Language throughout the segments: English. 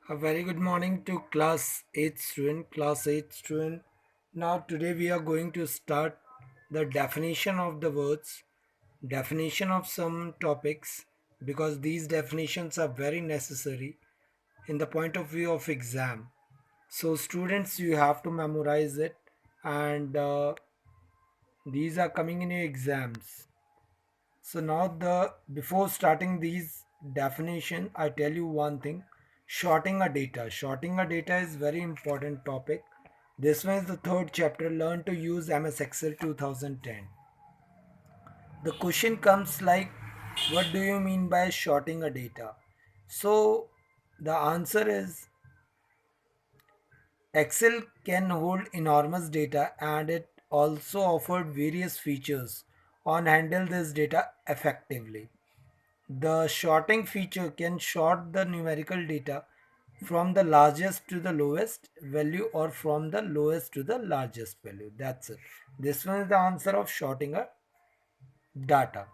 A very good morning to class 8 student, class 8 student. Now today we are going to start the definition of the words, definition of some topics because these definitions are very necessary in the point of view of exam. So students you have to memorize it and these are coming in your exams. So now the before starting these definition, I tell you one thing. Shorting a data. Shorting a data is very important topic. This one is the third chapter. Learn to use MS Excel 2010. The question comes like, what do you mean by shorting a data? So the answer is Excel can hold enormous data and it also offered various features on handle this data effectively. The sorting feature can sort the numerical data from the largest to the lowest value or from the lowest to the largest value. That's it. This one is the answer of sorting a data.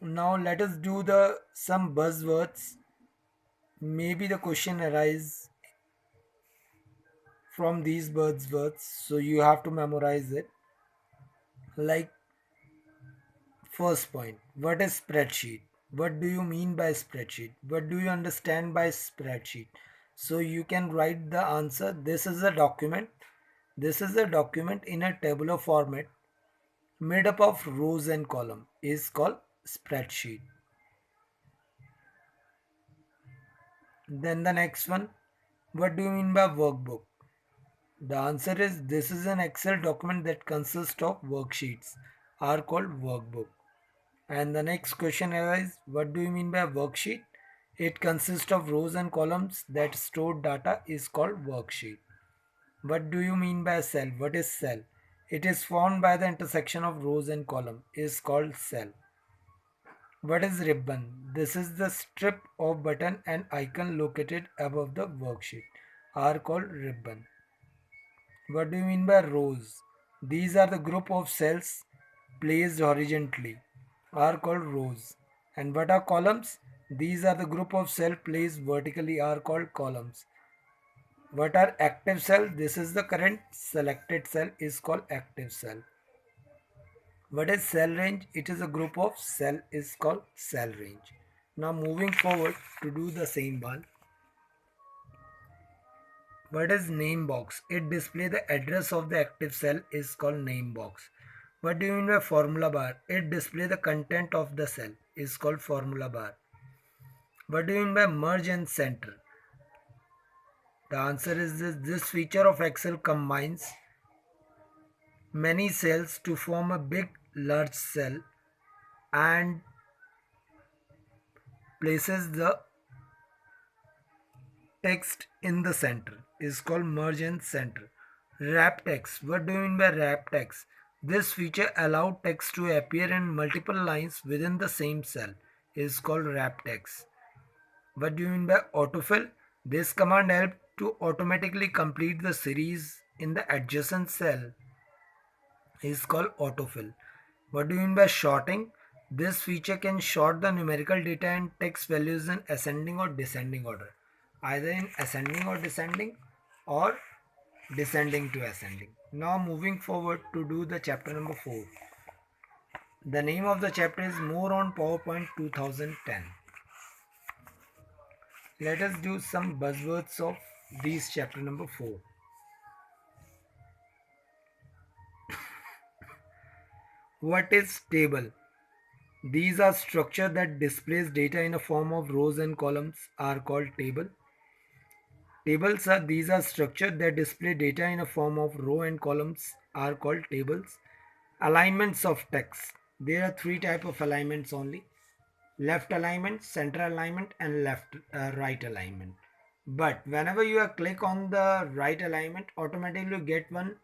Now let us do the some buzzwords. Maybe the question arise from these buzzwords, so you have to memorize it. Like first point, what is spreadsheet? What do you mean by spreadsheet? What do you understand by spreadsheet? So you can write the answer. This is a document. This is a document in a tabular format made up of rows and column is called spreadsheet. Then the next one, what do you mean by workbook? The answer is this is an Excel document that consists of worksheets are called workbook. And the next question arises, what do you mean by worksheet? It consists of rows and columns that store data is called worksheet. What do you mean by cell? What is cell? It is formed by the intersection of rows and column is called cell. What is ribbon? This is the strip of button and icon located above the worksheet are called ribbon. What do you mean by rows? These are the group of cells placed horizontally are called rows. And what are columns? These are the group of cells placed vertically are called columns. What are active cell? This is the current selected cell is called active cell. What is cell range? It is a group of cell is called cell range. Now moving forward to do the same one. What is name box? It displays the address of the active cell is called name box. What do you mean by formula bar? It displays the content of the cell is called formula bar. What do you mean by merge and center? The answer is this feature of Excel combines many cells to form a big large cell and places the text in the center is called merge and center. Wrap text. What do you mean by wrap text? This feature allows text to appear in multiple lines within the same cell is called wrap text. What do you mean by autofill? This command helps to automatically complete the series in the adjacent cell is called autofill. What do you mean by sorting? This feature can sort the numerical data and text values in ascending or descending order, either in ascending or descending to ascending. Now moving forward to do the chapter number 4. The name of the chapter is More on PowerPoint 2010. Let us do some buzzwords of these chapter number 4. What is table? These are structure that displays data in a form of rows and columns are called table. Tables are these are structure that display data in a form of row and columns are called tables. Alignments of text. There are three type of alignments only. Left alignment, center alignment and left right alignment. But whenever you click on the right alignment, automatically you get one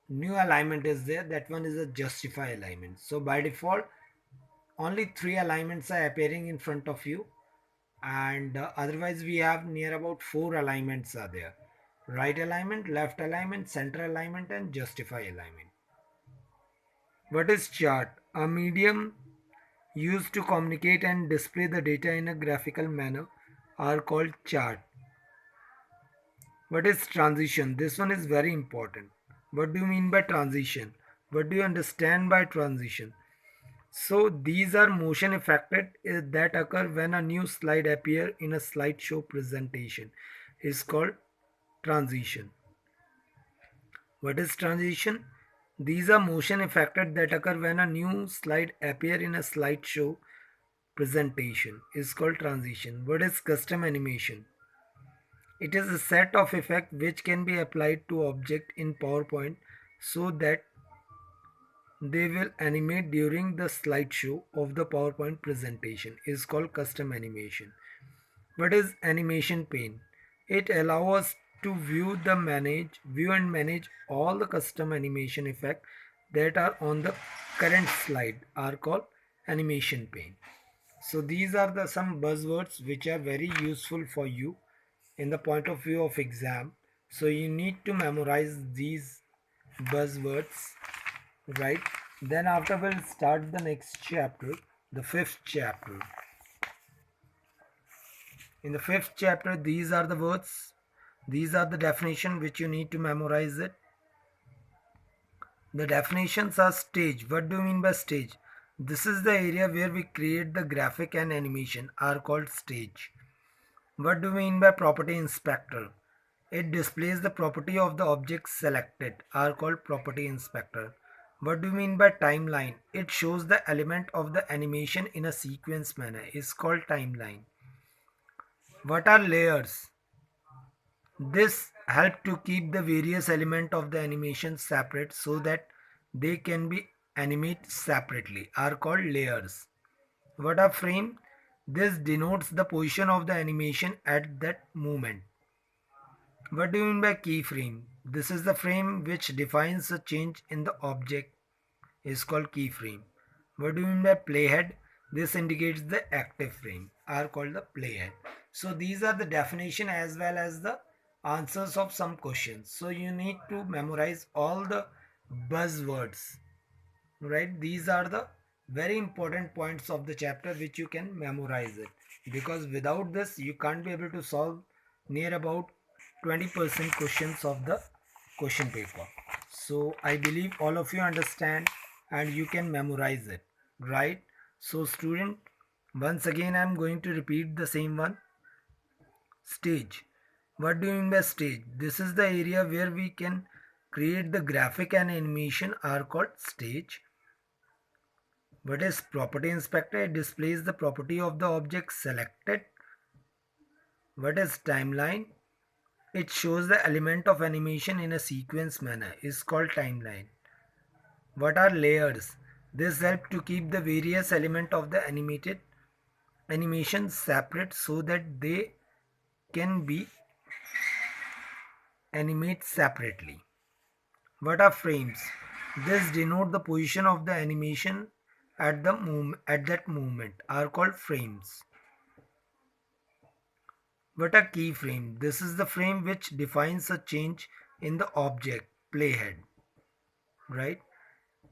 new alignment is there. That one is a justify alignment. So by default, only three alignments are appearing in front of you and otherwise we have near about four alignments are there: right alignment, left alignment, center alignment and justify alignment. What is chart? A medium used to communicate and display the data in a graphical manner are called chart. What is transition? This one is very important. What do you mean by transition? What do you understand by transition? So these are motion affected that occur when a new slide appear in a slideshow presentation is called transition. What is transition? These are motion affected that occur when a new slide appear in a slideshow presentation is called transition. What is custom animation? It is a set of effects which can be applied to object in PowerPoint so that they will animate during the slideshow of the PowerPoint presentation is called custom animation. What is animation pane? It allows us to view and manage all the custom animation effects that are on the current slide are called animation pane. So these are the some buzzwords which are very useful for you in the point of view of exam. So you need to memorize these buzzwords, right? Then after we'll start the next chapter, the fifth chapter. In the fifth chapter, these are the words, these are the definition which you need to memorize it. The definitions are stage. What do you mean by stage? This is the area where we create the graphic and animation are called stage. What do you mean by property inspector? It displays the property of the objects selected are called property inspector. What do you mean by timeline? It shows the element of the animation in a sequence manner is called timeline. What are layers? This help to keep the various element of the animation separate so that they can be animated separately are called layers. What are frame? This denotes the position of the animation at that moment. What do you mean by keyframe? This is the frame which defines a change in the object is called keyframe. What do you mean by playhead? This indicates the active frame are called the playhead. So these are the definition as well as the answers of some questions. So you need to memorize all the buzzwords, right? These are the very important points of the chapter which you can memorize it, because without this you can't be able to solve near about 20% questions of the question paper. So I believe all of you understand and you can memorize it, right? So student, once again I'm going to repeat the same one. Stage. What do you mean by stage? This is the area where we can create the graphic and animation are called stage. What is property inspector? It displays the property of the object selected. What is timeline? It shows the element of animation in a sequence manner is called timeline. What are layers? This help to keep the various element of the animated animation separate so that they can be animated separately. What are frames? This denote the position of the animation at that moment are called frames. What a keyframe? This is the frame which defines a change in the object playhead, right?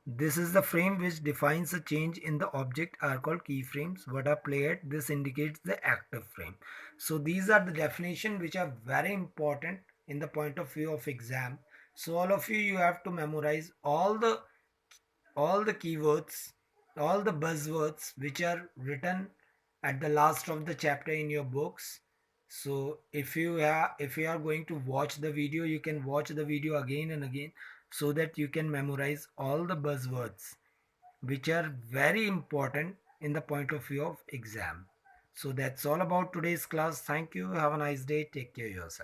This is the frame which defines a change in the object are called keyframes. What are playhead? This indicates the active frame. So these are the definition which are very important in the point of view of exam. So all of you have to memorize all the keywords, all the buzzwords which are written at the last of the chapter in your books. So if you are going to watch the video, you can watch the video again and again so that you can memorize all the buzzwords which are very important in the point of view of exam. So that's all about today's class. Thank you. Have a nice day. Take care of yourself.